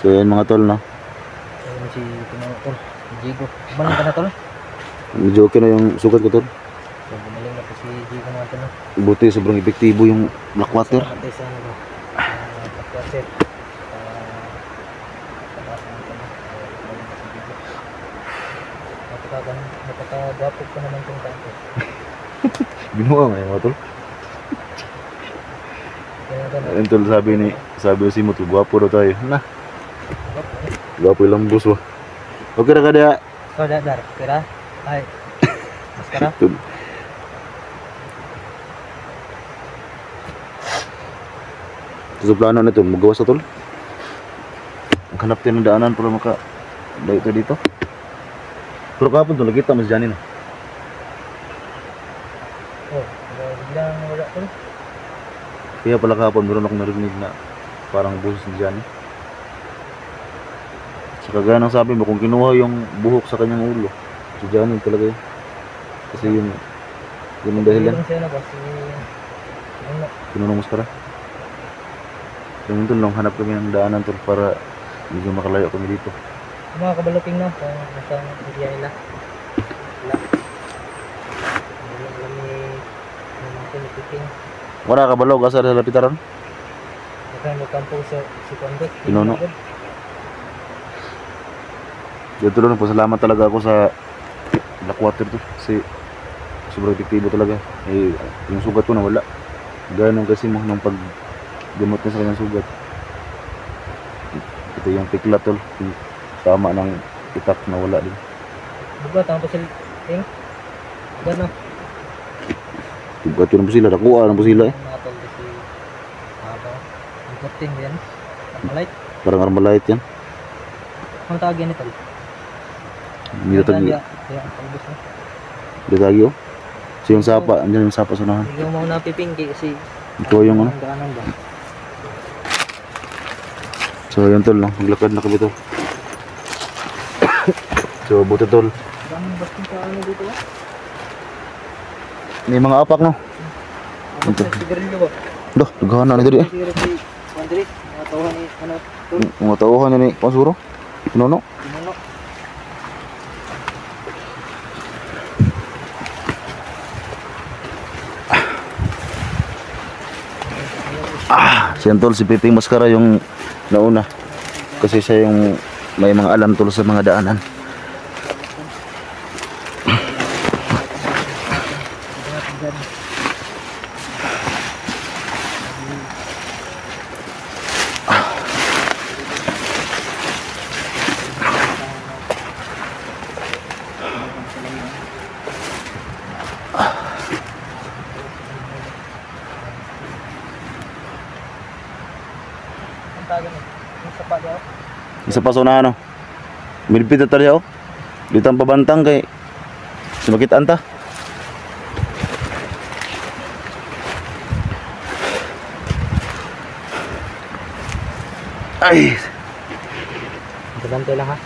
So yan mga tol, no? Ayun si Tol, Jigo. Gumaling ka na tol? Medyo okay na yung sugat ko tol. So gumaling na po si Jigo mga tol. Buti sobrang epektibo yung black water. Salamat tayo sa ano ba? Black water. Napakagwapo ko naman itong kanto. Binuha nga yung mga tol. Ayun tol, sabi si Mut, gwapo daw tayo. Na, gwapo ilang bus ba? Okay na ka dia. Oh, dar. Kira? Ay. Maskara? Sa plano na ito, magawas na tol. Maghanap tayo ng daanan para dayo tayo dito. Pero kahapon tol, nakita mas dyanin. Oh, biglang wala tol. Kaya pala kahapon meron akong narinig na parang boses ni Johnny. Sa kagaya ng sabi mo, kung kinuha yung buhok sa kanyang ulo, si Johnny talaga yun. Kasi yun ang dahilan. Pinunong maskara. Yung tol, hanap kami ng daanan tol para medyo makalayo kami dito. Mga kabaluping na, kung nasang area nila. Wala. Wala kami ng pinipiting. Wala ka balog asa sa lapitaran? Baka magkampo sa si Kondo. Pinuno. Dito lang po, salamat talaga ako sa black water to. Kasi sobrang epektibo talaga. Eh, yung sugat ko na wala. Ganun kasi mo nung paggamot na sa kanyang sugat. Ito yung piklat tol. Yung tama ng itak na wala din. Bugat ang pasil. Gano? Bugat yun ang pusila. Nakuha ng pusila eh. Mga tol kasi ang kurting yan. Armalite. Parang armalite yan. Ang tawag yan ito. Ditagi. Ditagi oh. So yung sapa, andyan yung sapa sa unahan. Hindi mo na pipinggi kasi ito yung ano. daanan ba? So yun tol, no? Maglakad na kami tol. So buti tol. Daming basting sa ano dito ba? May mga apak no? Ano sa sigarilyo ba? Dah, naghahan na nito di eh. Sigarilyo si Andre, mga tauhan ni ano tol? Mga tauhan niya ni Pasuro. Pinuno. Pinuno. Si Antol, si Piping Maskara yung nauna. Kasi siya yung may mga alam tol sa mga daanan. Isa pa sa unahan no. Milipit na tayo. Dito ang pabantang kay sumakit anta. Ay. Bantay lang ha.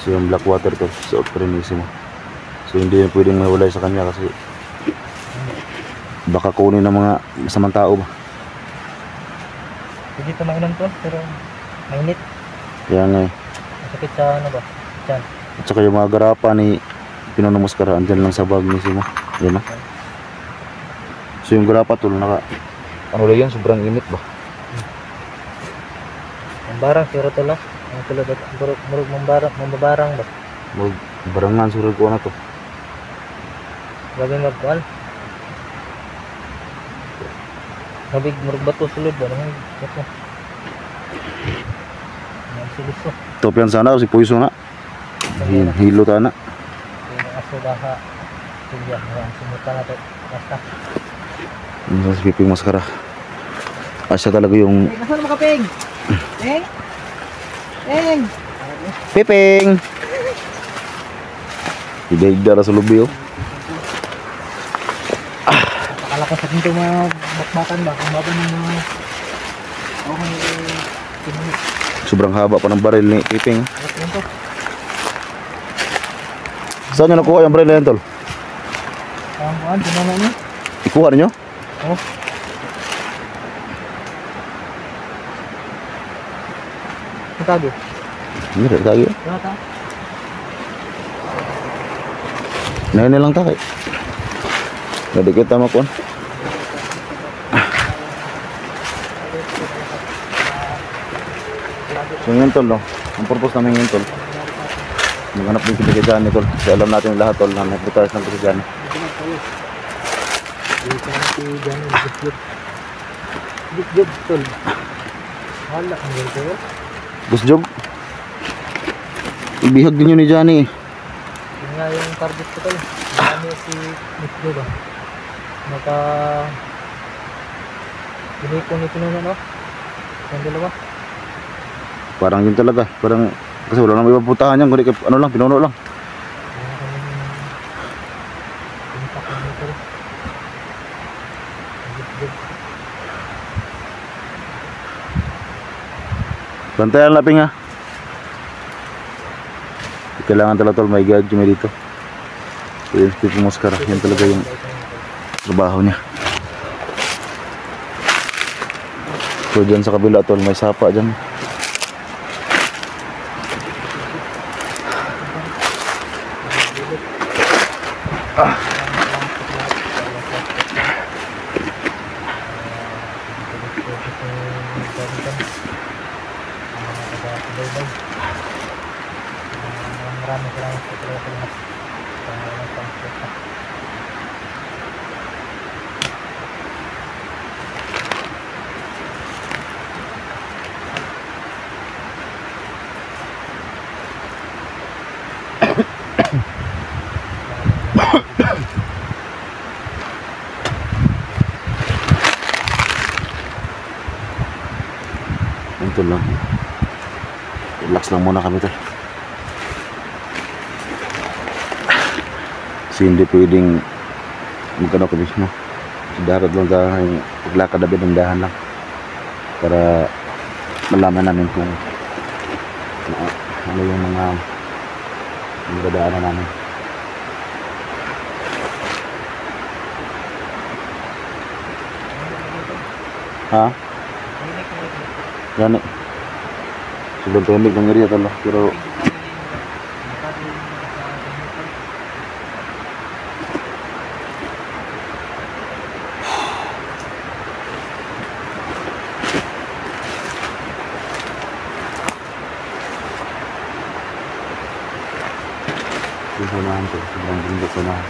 So yung black water to sa Optimismo. So hindi na pwedeng mawalay sa kanya kasi baka kunin ng mga masamang tao ba. Hindi ito mainom to pero mainit. Yan eh. Masakit sa ano ba? Diyan. At saka yung mga garapa ni Pinuno Maskara andyan lang sa bag mismo. Yan na. So yung garapa tol naka ano lang yan, sobrang init ba? Mambarang siro to lang. Ang tulad at murug mambarang ba? Mag barangan surag ko na to. Grabe magkuhan. Nabig murug bato sulod ba? Nang bato. Silis Topian sana si Puiso na. Hilo ta na. Yung aso baha. Sige, ang sumutan na to. Basta. Ano si Piping Maskara? Asya talaga yung Nasaan mo kaping? Eng? Eng! Piping! Higda-higda sa lubi oh. Nakalakas sa pinto mga bakbakan ba? Kung bago ng mga okay, pinunit. Sobrang haba pa ng baril ni Piping. Alas yun to. Saan nyo nakuha yung baril na yan tol? Ang kuhan, pinunit niyo? Ikuha ninyo? Matagi. Hindi rin tayo. Ano ta? Nahin nilang takay. Hindi kita makuha. So yun tol, no? Ang purpose namin yun tol, maghanap din kami kay Johnny tol. Kasi alam natin lahat tol na nagputaris ng kay Johnny. Dito na si Johnny. Good, tol. Wala, ang ganda tol. Boss Job, ibihag din yun ni Johnny. Yun nga yung target ko tol. Johnny si Miss Jo ba? Naka... Binipon ito na no? Yung dalawa. Parang yun talaga, parang kasi wala nang ibabutahan yan, kundi ano lang, pinuno lang. Bantayan laping ha. Kailangan talaga tol, may gadget may dito. Yung Pipo Moscara, yan talaga yung trabaho niya. So dyan sa kabila tol, may sapa dyan. Maraming salamat po talaga sa lahat. Ito lang. Relax lang muna kami tol. Kasi hindi pwedeng magkano kami no? Dapat lang tayo paglakad na binandahan lang para malaman namin kung ano yung mga dadaanan namin. Ha? Yan eh. Sobrang tahimik ng area tol, pero yung sanahan to, sobrang ganda sanahan.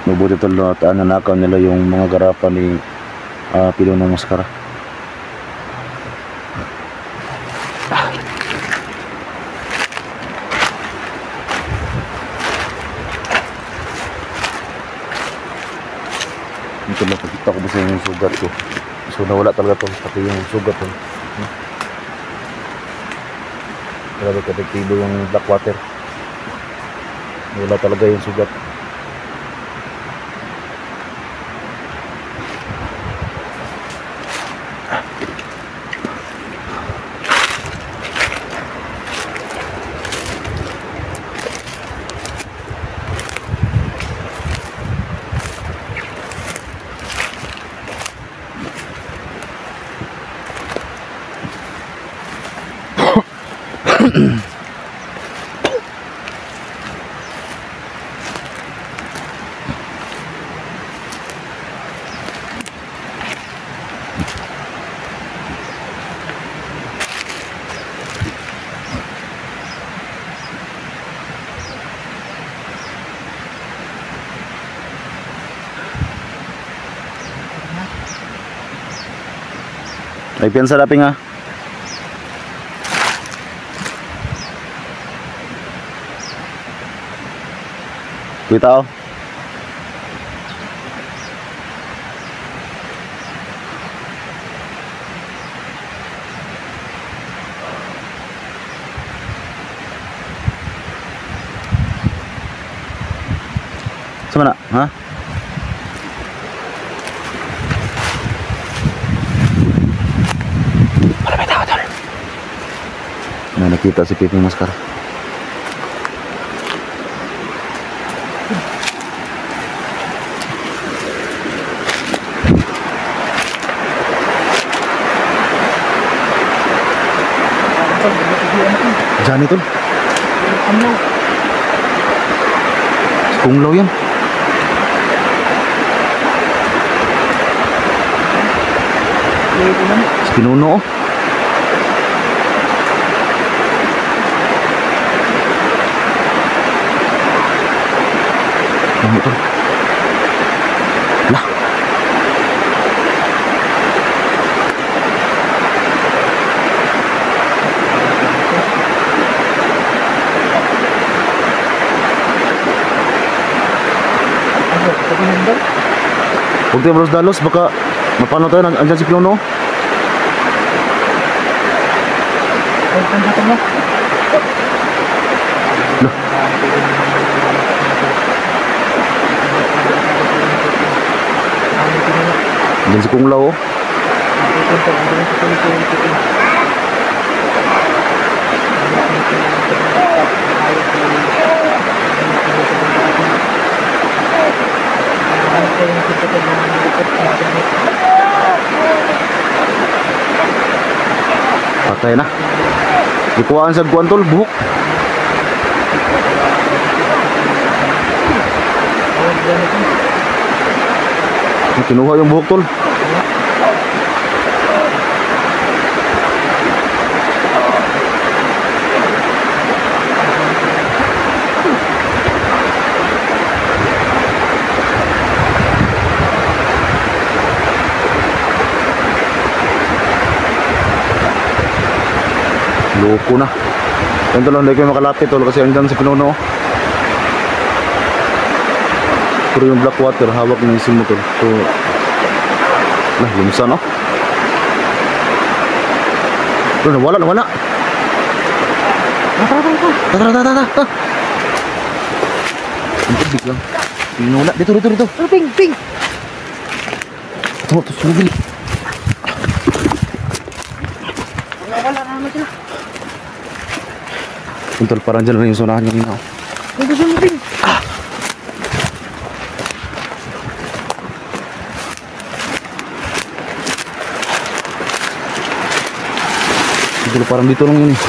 Mabuti tol at nanakaw nila yung mga garapan ni Pilonong Moscara. Ito lang pakita ko sa yung sugat ko. So nawala talaga to, pati yung sugat to. Grabe ka-epektibo yung black water. Nawala talaga yung sugat. May piyansa laping ha. Kita oh. Sa mana? Ha? Wala may tao tol. May nakita si Piping Mascara. Diyan tol. Ano? Kunglaw yan. Ito man. Pinuno oh. Ano tol? Lah. Ano? Sabi nandun? Huwag tayo dalos, baka mapano tayo, andyan si Pinuno. Ay, tanda mo. Lah. Andyan si Kunglaw oh. Patay na. Ikuhaan sa guwan tol, buhok. Kinuha yung buhok tol. Loko na. Yan tol, hindi kayo makalapit tol kasi andyan si Pinuno. Pero yung black water hawak ng isim mo tol. So nah, lumsa no. Tol, nawala. Tata. Ang tubig lang. Pinula. Dito. Ping! Ito, sumugil. Wala naman sila. Tol, parang dyan lang yung sunahan yung ina. Hindi siya mo, Ping. Tol, parang dito lang yun eh.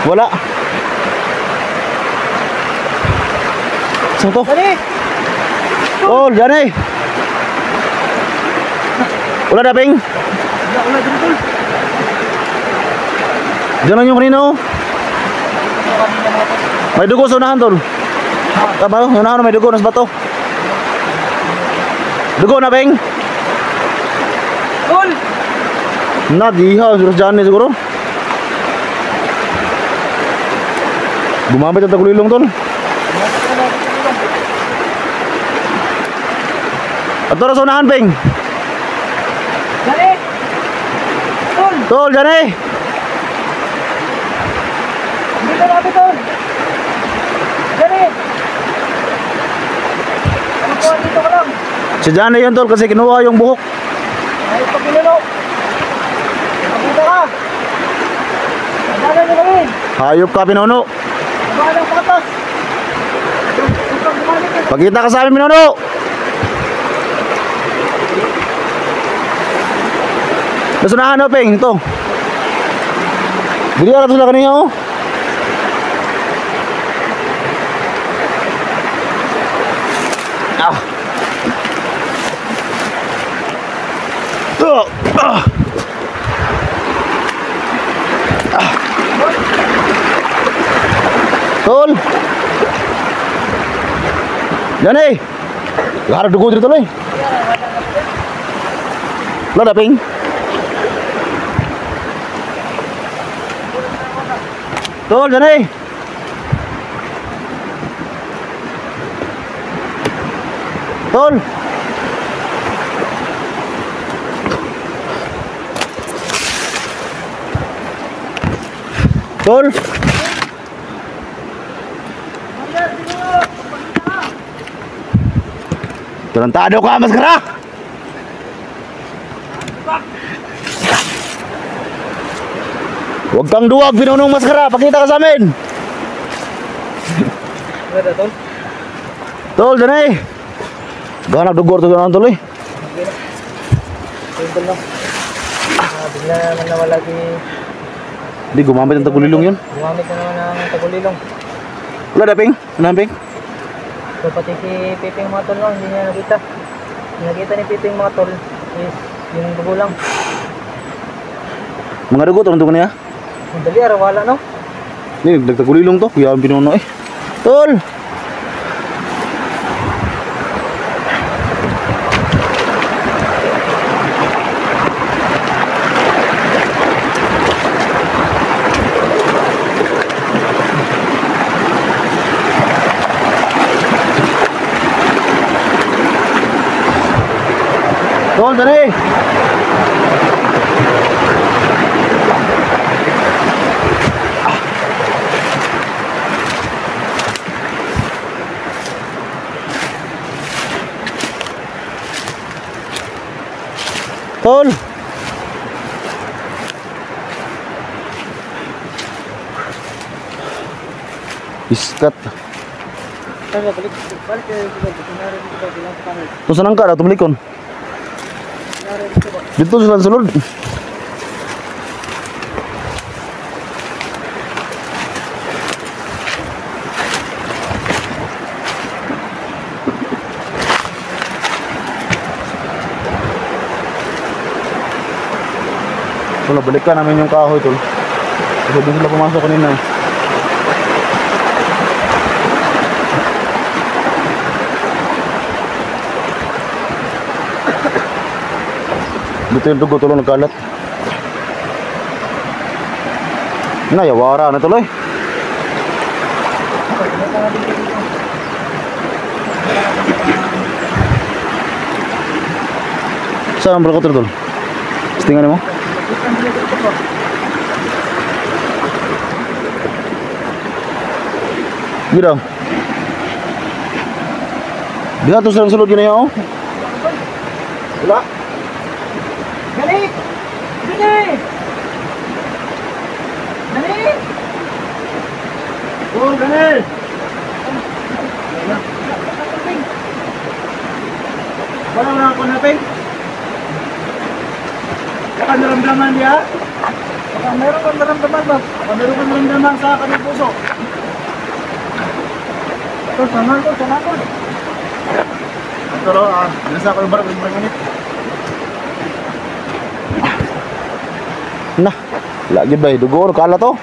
Wala. Saan to? Dali! Oh, dyan eh. Wala na, Ping. Wala dito, Tol. Diyan lang yung kanina oh. May dugo sa unahan tol. Tama yung unahan may dugo, nasa bato. Dugo na Ping. Tol! Na diha, suras dyan eh siguro. Gumamit ang tagulilong tol. At tara sa unahan Ping. Dali! Tol! Tol, dyan eh. Hindi ka natin, Tol! Dali! Ano dito ka lang? Si Johnny yun tol kasi kinuha yung buhok. Ay, pag pinuno! Nakita ka! Nadala nyo kami! Hayop ka Pinuno. Bahala ng patas! Huwag bumalik ka! Pagkita ka sa amin Pinuno. Nasunahan na Ping, ito. Bili ka sila kanina oh. Ah. Ah. Tol. Yan eh. Harap dugo dito tol eh. Wala na Ping. Tol, yan eh. Tol. Tol. Tarantado ka, maskara! Huwag kang duwag, pinunong maskara. Pakita ka sa amin. Ano tol? Tol, dyan eh. Ganak dugor to doon tol eh. Simple lang. Bigla naman nawala si... Di gumamit ang tagulilong yun. Gumamit na naman ng tagulilong. Wala daping? Ano daping? So pati si Piping mga tol, no, hindi niya nakita. Yung nakita ni Piping mga tol is yung dugo lang. Mga dugo, tulong niya. Ang dali, wala no? Ini nagtagulilong to. Kuya ang pinuno eh. Tol! Tol, dali! Tol! Iskat. Ay, balik kayo dito. Kunwari dito, bilang sa kanan. Ito saan ang ka? Tumalikon. Kunwari dito ba? Dito sa sulod. Tol, balikan namin yung kahoy tol. Kasi doon sila pumasok kanina eh. Dito yung dugo tol, nagkalat. Nayawara na tuloy. Saan ang brokoter tol? Stingan mo? Gila. Dia tuh serang-serut gini ya, oh. Wala. Dali! Dali! Dali! Oh, Daniel. Wala na ako naping. Baka naramdaman niya. Baka meron kang naramdaman ba? Baka meron kang naramdaman sa kanyang puso. Ito, sama ko, sama ko. Pero, nasa ko yung barang minit. Nah, lagi ba, dugo, kala to.